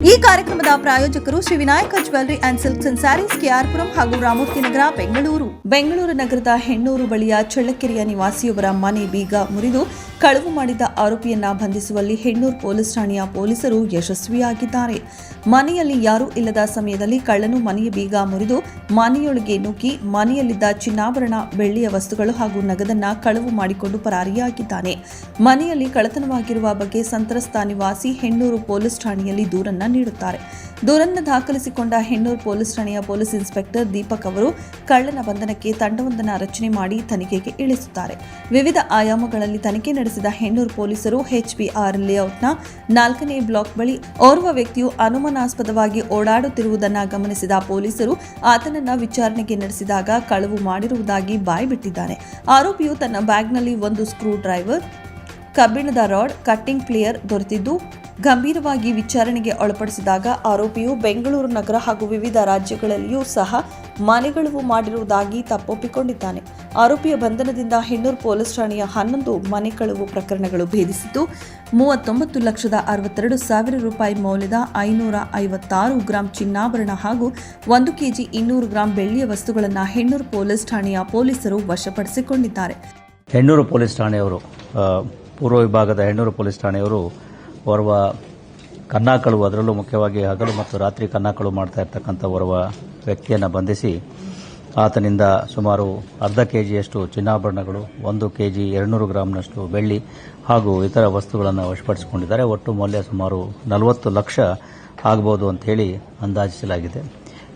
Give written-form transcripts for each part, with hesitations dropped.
ಈ ಕಾರ್ಯಕ್ರಮದ ಪ್ರಾಯೋಜಕರು Shri Vinayaka jewellery and silks and saris KR Puram ಹಾಗೂ ರಾಮೂರ್ತಿ ನಗರ ಬೆಂಗಳೂರು ನಗರದ ಹೆಣ್ಣೂರು ಬಳಿಯ ಚಳ್ಳಕೆರೆಯ ನಿವಾಸಿಯೊಬ್ಬರ ಮನೆ ಬೀಗ ಮುರಿದು ಕಳವು ಮಾಡಿದ ಆರೋಪಿಯನ್ನ ಬಂಧಿಸುವಲ್ಲಿ ಹೆಣ್ಣೂರು ಪೊಲೀಸ್ ಠಾಣೆಯ ಪೊಲೀಸರು ಯಶಸ್ವಿಯಾಗಿದ್ದಾರೆ. ಮನೆಯಲ್ಲಿ ಯಾರೂ ಇಲ್ಲದ ಸಮಯದಲ್ಲಿ ಕಳ್ಳನು ಮನೆಯ ಬೀಗ ಮುರಿದು ಮನೆಯೊಳಗೆ ನುಗ್ಗಿ ಮನೆಯಲ್ಲಿದ್ದ ಚಿನ್ನಾಭರಣ, ಬೆಳ್ಳಿಯ ವಸ್ತುಗಳು ಹಾಗೂ ನಗದನ್ನ ಕಳವು ಮಾಡಿಕೊಂಡು ಪರಾರಿಯಾಗಿದ್ದಾನೆ. ಮನೆಯಲ್ಲಿ ಕಳ್ಳತನವಾಗಿರುವ ಬಗ್ಗೆ ಸಂತ್ರಸ್ತ ನಿವಾಸಿ ಹೆಣ್ಣೂರು ಪೊಲೀಸ್ ಠಾಣೆಯಲ್ಲಿ ದೂರನ್ನ ನೀಡುತ್ತಾರೆ. ದೂರನ್ನು ದಾಖಲಿಸಿಕೊಂಡ ಹೆಣ್ಣೂರು ಪೊಲೀಸ್ ಠಾಣೆಯ ಪೊಲೀಸ್ ಇನ್ಸ್ಪೆಕ್ಟರ್ ದೀಪಕ್ ಅವರು ಕಳ್ಳನ ಬಂಧನಕ್ಕೆ ತಂಡವೊಂದನ್ನು ರಚನೆ ಮಾಡಿ ತನಿಖೆಗೆ ಇಳಿಸುತ್ತಾರೆ. ವಿವಿಧ ಆಯಾಮಗಳಲ್ಲಿ ತನಿಖೆ ನಡೆಸಿದ ಹೆಣ್ಣೂರು ಪೊಲೀಸರು HBR ಲೇಔಟ್ನ 4ನೇ ಬ್ಲಾಕ್ ಬಳಿ ಓರ್ವ ವ್ಯಕ್ತಿಯು ಅನುಮಾನಾಸ್ಪದವಾಗಿ ಓಡಾಡುತ್ತಿರುವುದನ್ನು ಗಮನಿಸಿದ ಪೊಲೀಸರು ಆತನನ್ನ ವಿಚಾರಣೆಗೆ ನಡೆಸಿದಾಗ ಕಳವು ಮಾಡಿರುವುದಾಗಿ ಬಾಯ್ಬಿಟ್ಟಿದ್ದಾನೆ. ಆರೋಪಿಯು ತನ್ನ ಬ್ಯಾಗ್ನಲ್ಲಿ ಒಂದು ಸ್ಕ್ರೂ ಡ್ರೈವರ್, ಕಬ್ಬಿಣದ ರಾಡ್, ಕಟ್ಟಿಂಗ್ ಪ್ಲೇಯರ್ ದೊರೆತಿದ್ದು ಗಂಭೀರವಾಗಿ ವಿಚಾರಣೆಗೆ ಒಳಪಡಿಸಿದಾಗ ಆರೋಪಿಯು ಬೆಂಗಳೂರು ನಗರ ಹಾಗೂ ವಿವಿಧ ರಾಜ್ಯಗಳಲ್ಲಿಯೂ ಸಹ ಮನೆಗಳವು ಮಾಡಿರುವುದಾಗಿ ತಪ್ಪೊಪ್ಪಿಕೊಂಡಿದ್ದಾನೆ. ಆರೋಪಿಯ ಬಂಧನದಿಂದ ಹೆಣ್ಣೂರು ಪೊಲೀಸ್ ಠಾಣೆಯ 11 ಮನೆ ಕಳವು ಪ್ರಕರಣಗಳು ಭೇದಿಸಿದ್ದು 39,62,000 ರೂಪಾಯಿ ಮೌಲ್ಯದ 556 ಗ್ರಾಂ ಚಿನ್ನಾಭರಣ ಹಾಗೂ 1 ಕೆಜಿ 200 ಗ್ರಾಂ ಬೆಳ್ಳಿಯ ವಸ್ತುಗಳನ್ನು ಹೆಣ್ಣೂರು ಪೊಲೀಸ್ ಠಾಣೆಯ ಪೊಲೀಸರು ವಶಪಡಿಸಿಕೊಂಡಿದ್ದಾರೆ. ಹೆಣ್ಣೂರು ಪೊಲೀಸ್ ಠಾಣೆಯವರು ಪೂರ್ವ ವಿಭಾಗದ ಹೆಣ್ಣೂರು ಪೊಲೀಸ್ ಠಾಣೆಯವರು ಓರ್ವ ಕನ್ನಾಕಳು, ಅದರಲ್ಲೂ ಮುಖ್ಯವಾಗಿ ಹಗಲು ಮತ್ತು ರಾತ್ರಿ ಕನ್ನಾಕಳು ಮಾಡ್ತಾ ಇರ್ತಕ್ಕಂಥ ಓರ್ವ ವ್ಯಕ್ತಿಯನ್ನು ಬಂಧಿಸಿ ಆತನಿಂದ ಸುಮಾರು ಅರ್ಧ ಕೆಜಿಯಷ್ಟು ಚಿನ್ನಾಭರಣಗಳು, 1 ಕೆಜಿ 200 ಗ್ರಾಂನಷ್ಟು ಬೆಳ್ಳಿ ಹಾಗೂ ಇತರ ವಸ್ತುಗಳನ್ನು ವಶಪಡಿಸಿಕೊಂಡಿದ್ದಾರೆ. ಒಟ್ಟು ಮೌಲ್ಯ ಸುಮಾರು 40 ಲಕ್ಷ ಆಗಬಹುದು ಅಂತ ಹೇಳಿ ಅಂದಾಜಿಸಲಾಗಿದೆ.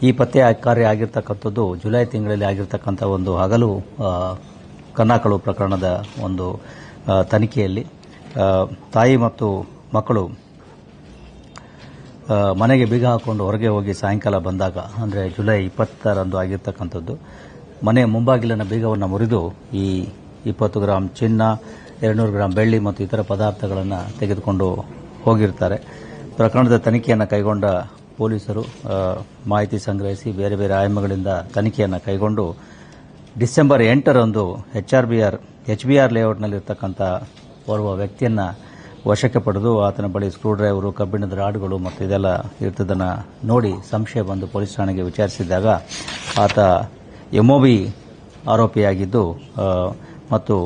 ಈ ಪತ್ತೆ ಕಾರ್ಯ ಆಗಿರ್ತಕ್ಕಂಥದ್ದು ಜುಲೈ ತಿಂಗಳಲ್ಲಿ ಆಗಿರ್ತಕ್ಕಂಥ ಒಂದು ಹಗಲು ಕನ್ನಾಕಳು ಪ್ರಕರಣದ ಒಂದು ತನಿಖೆಯಲ್ಲಿ ತಾಯಿ ಮತ್ತು ಮಕ್ಕಳು ಮನೆಗೆ ಬೀಗ ಹಾಕೊಂಡು ಹೊರಗೆ ಹೋಗಿ ಸಾಯಂಕಾಲ ಬಂದಾಗ, ಅಂದರೆ ಜುಲೈ 20ರಂದು ಆಗಿರ್ತಕ್ಕಂಥದ್ದು, ಮನೆಯ ಮುಂಬಾಗಿಲಿನ ಬೀಗವನ್ನು ಮುರಿದು ಈ 20 ಗ್ರಾಂ ಚಿನ್ನ, 200 ಗ್ರಾಂ ಬೆಳ್ಳಿ ಮತ್ತು ಇತರ ಪದಾರ್ಥಗಳನ್ನು ತೆಗೆದುಕೊಂಡು ಹೋಗಿರ್ತಾರೆ. ಪ್ರಕರಣದ ತನಿಖೆಯನ್ನು ಕೈಗೊಂಡ ಪೊಲೀಸರು ಮಾಹಿತಿ ಸಂಗ್ರಹಿಸಿ ಬೇರೆ ಬೇರೆ ಆಯಾಮಗಳಿಂದ ತನಿಖೆಯನ್ನು ಕೈಗೊಂಡು ಡಿಸೆಂಬರ್ 8ರಂದು HBR ಲೇಔಟ್ನಲ್ಲಿರ್ತಕ್ಕಂಥ ಓರ್ವ ವ್ಯಕ್ತಿಯನ್ನು ವಶಕ್ಕೆ ಪಡೆದು ಆತನ ಬಳಿ ಸ್ಕ್ರೂ ಡ್ರೈವರು, ಕಬ್ಬಿಣದ ರಾಡ್ಗಳು ಮತ್ತು ಇದೆಲ್ಲ ಇರ್ತದನ್ನು ನೋಡಿ ಸಂಶಯ ಬಂದು ಪೊಲೀಸ್ ಠಾಣೆಗೆ ವಿಚಾರಿಸಿದಾಗ ಆತ MOB ಆರೋಪಿಯಾಗಿದ್ದು ಮತ್ತು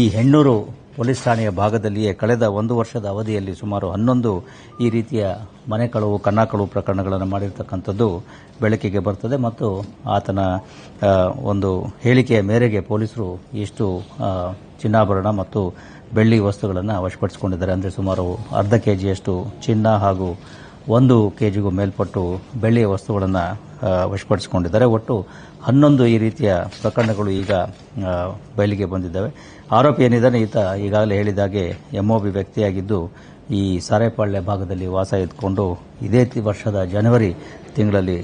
ಈ ಹೆಣ್ಣೂರು ಪೊಲೀಸ್ ಠಾಣೆಯ ಭಾಗದಲ್ಲಿಯೇ ಕಳೆದ 1 ವರ್ಷದ ಅವಧಿಯಲ್ಲಿ ಸುಮಾರು 11 ಈ ರೀತಿಯ ಮನೆ ಕಳವು, ಕನ್ನಾಕಳವು ಪ್ರಕರಣಗಳನ್ನು ಮಾಡಿರ್ತಕ್ಕಂಥದ್ದು ಬೆಳಕಿಗೆ ಬರ್ತದೆ. ಮತ್ತು ಆತನ ಒಂದು ಹೇಳಿಕೆಯ ಮೇರೆಗೆ ಪೊಲೀಸರು ಇಷ್ಟು ಚಿನ್ನಾಭರಣ ಮತ್ತು ಬೆಳ್ಳಿ ವಸ್ತುಗಳನ್ನು ವಶಪಡಿಸಿಕೊಂಡಿದ್ದಾರೆ. ಅಂದರೆ ಸುಮಾರು ಅರ್ಧ ಕೆಜಿಯಷ್ಟು ಚಿನ್ನ ಹಾಗೂ 1 ಕೆಜಿಗೂ ಮೇಲ್ಪಟ್ಟು ಬೆಳ್ಳಿಯ ವಸ್ತುಗಳನ್ನು ವಶಪಡಿಸಿಕೊಂಡಿದ್ದಾರೆ. ಒಟ್ಟು 11 ಈ ರೀತಿಯ ಪ್ರಕರಣಗಳು ಈಗ ಬಯಲಿಗೆ ಬಂದಿದ್ದಾವೆ. ಆರೋಪಿ ಏನಿದ್ದಾನೆ ಈತ ಈಗಾಗಲೇ ಹೇಳಿದಾಗೆ MOB ವ್ಯಕ್ತಿಯಾಗಿದ್ದು ಈ ಸಾರೇಪಾಳ್ಯ ಭಾಗದಲ್ಲಿ ವಾಸ ಇದ್ದುಕೊಂಡು ಇದೇ ವರ್ಷದ ಜನವರಿ ತಿಂಗಳಲ್ಲಿ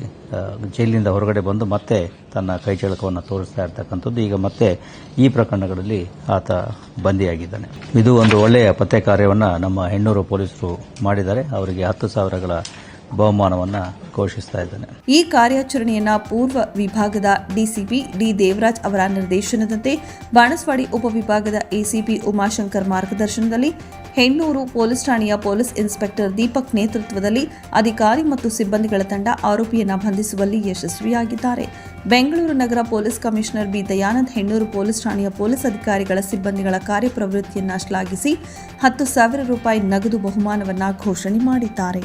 ಜೈಲಿನಿಂದ ಹೊರಗಡೆ ಬಂದು ಮತ್ತೆ ತನ್ನ ಕೈಚಳಕವನ್ನು ತೋರಿಸ್ತಾ ಇರ್ತಕ್ಕಂಥದ್ದು. ಈಗ ಮತ್ತೆ ಈ ಪ್ರಕರಣಗಳಲ್ಲಿ ಆತ ಬಂದಿಯಾಗಿದ್ದಾನೆ. ಇದು ಒಂದು ಒಳ್ಳೆಯ ಪತ್ತೆ ಕಾರ್ಯವನ್ನು ನಮ್ಮ ಹೆಣ್ಣೂರು ಪೊಲೀಸರು ಮಾಡಿದ್ದಾರೆ. ಅವರಿಗೆ 10,000ಗಳ ಬಹುಮಾನವನ್ನು ಘೋಷಿಸ್ತಾ ಇದ್ದಾನೆ. ಈ ಕಾರ್ಯಾಚರಣೆಯನ್ನ ಪೂರ್ವ ವಿಭಾಗದ DCP ಡಿ ದೇವರಾಜ್ ಅವರ ನಿರ್ದೇಶನದಂತೆ ಬಾಣಸ್ವಾಡಿ ಉಪವಿಭಾಗದ ACP ಉಮಾಶಂಕರ್ ಮಾರ್ಗದರ್ಶನದಲ್ಲಿ ಹೆಣ್ಣೂರು ಪೊಲೀಸ್ ಠಾಣೆಯ ಪೊಲೀಸ್ ಇನ್ಸ್ಪೆಕ್ಟರ್ ದೀಪಕ್ ನೇತೃತ್ವದಲ್ಲಿ ಅಧಿಕಾರಿ ಮತ್ತು ಸಿಬ್ಬಂದಿಗಳ ತಂಡ ಆರೋಪಿಯನ್ನ ಬಂಧಿಸುವಲ್ಲಿ ಯಶಸ್ವಿಯಾಗಿದ್ದಾರೆ. ಬೆಂಗಳೂರು ನಗರ police commissioner B Dayanand Hennur police ಠಾಣೆಯ ಪೊಲೀಸ್ ಅಧಿಕಾರಿಗಳ ಸಿಬ್ಬಂದಿಗಳ ಕಾರ್ಯಪ್ರವೃತ್ತಿಯನ್ನು ಶ್ಲಾಘಿಸಿ 10,000 ರೂಪಾಯಿ ನಗದು ಬಹುಮಾನವನ್ನು ಘೋಷಣೆ ಮಾಡಿದ್ದಾರೆ.